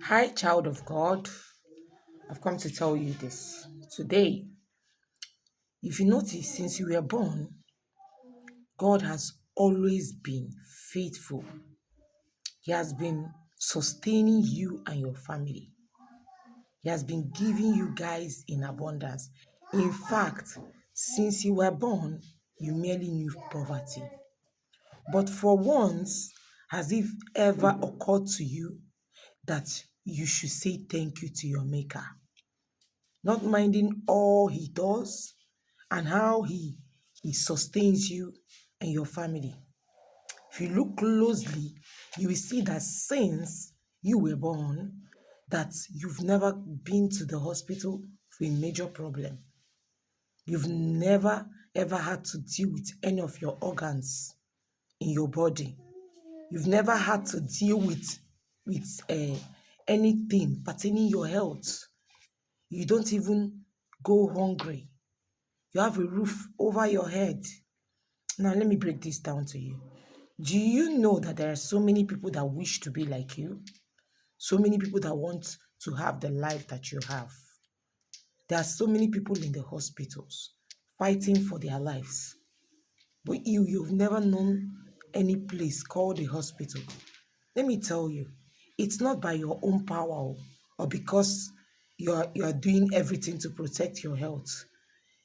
Hi, child of God. I've come to tell you this. Today, if you notice, since you were born, God has always been faithful. He has been sustaining you and your family. He has been giving you guys in abundance. In fact, since you were born, you merely knew poverty. But for once, has it ever occurred to you that you should say thank you to your Maker? Not minding all he does and how he sustains you and your family. If you look closely, you will see that since you were born, that you've never been to the hospital for a major problem. You've never ever had to deal with any of your organs in your body. You've never had to deal with anything pertaining your health. You don't even go hungry. You have a roof over your head. Now, let me break this down to you. Do you know that there are so many people that wish to be like you? So many people that want to have the life that you have. There are so many people in the hospitals fighting for their lives. But you've never known any place called a hospital. Let me tell you, it's not by your own power or because you are doing everything to protect your health.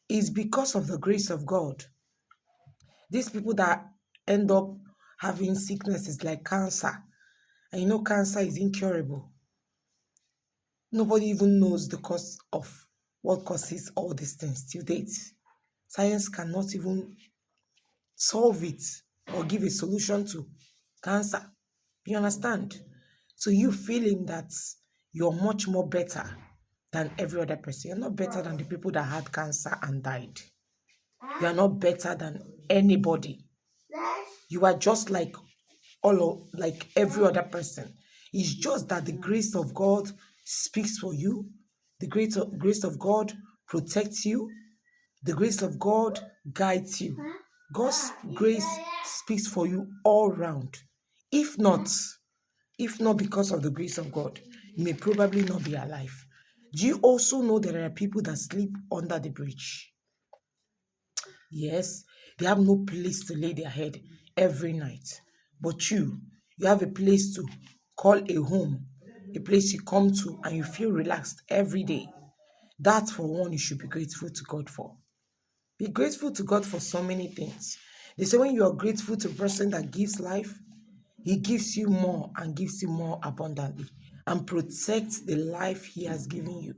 It's because of the grace of God. These people that end up having sicknesses like cancer, and you know cancer is incurable. Nobody even knows the cause of what causes all these things till date. Science cannot even solve it or give a solution to cancer. You understand? So you feeling that you're much more better than every other person. You're not better than the people that had cancer and died. You are not better than anybody. You are just like every other person. It's just that the grace of God speaks for you. The grace of God protects you. The grace of God guides you. God's grace speaks for you all round. If not, if not because of the grace of God, you may probably not be alive. Do you also know that there are people that sleep under the bridge? Yes, they have no place to lay their head every night. But you have a place to call a home, a place you come to and you feel relaxed every day. That, for one, you should be grateful to God for. Be grateful to God for so many things. They say when you are grateful to a person that gives life, he gives you more and gives you more abundantly and protects the life he has given you.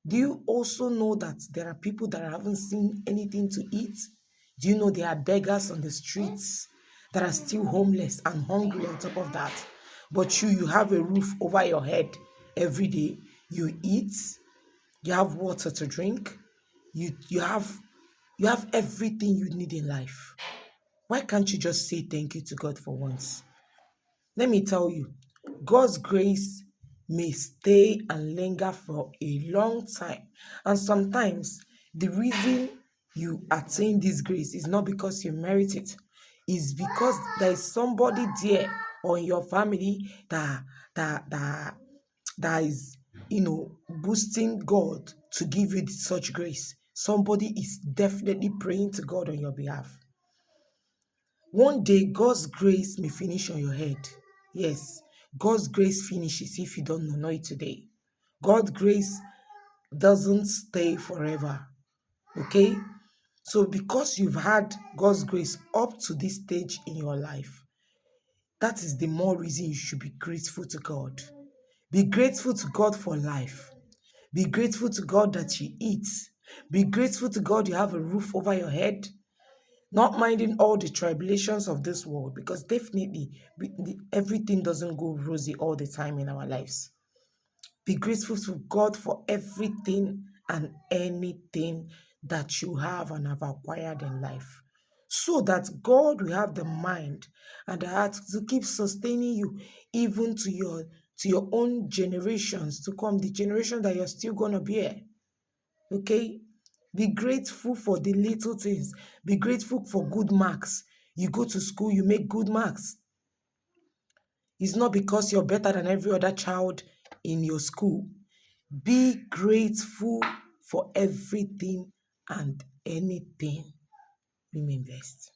Do you also know that there are people that haven't seen anything to eat? Do you know there are beggars on the streets that are still homeless and hungry on top of that? But you have a roof over your head every day. You eat, you have water to drink, you have everything you need in life. Why can't you just say thank you to God for once? Let me tell you, God's grace may stay and linger for a long time. And sometimes the reason you attain this grace is not because you merit it, it's because there is somebody there or in your family that that is boosting God to give you such grace. Somebody is definitely praying to God on your behalf. One day, God's grace may finish on your head. Yes, God's grace finishes if you don't know it today. God's grace doesn't stay forever. Okay? So, because you've had God's grace up to this stage in your life, that is the more reason you should be grateful to God. Be grateful to God for life. Be grateful to God that you eat. Be grateful to God you have a roof over your head. Not minding all the tribulations of this world, because definitely everything doesn't go rosy all the time in our lives. Be grateful to God for everything and anything that you have and have acquired in life, so that God will have the mind and the heart to keep sustaining you even to your own generations to come, the generation that you're still gonna bear. Okay? Be grateful for the little things. Be grateful for good marks. You go to school, you make good marks. It's not because you're better than every other child in your school. Be grateful for everything and anything. Remain blessed.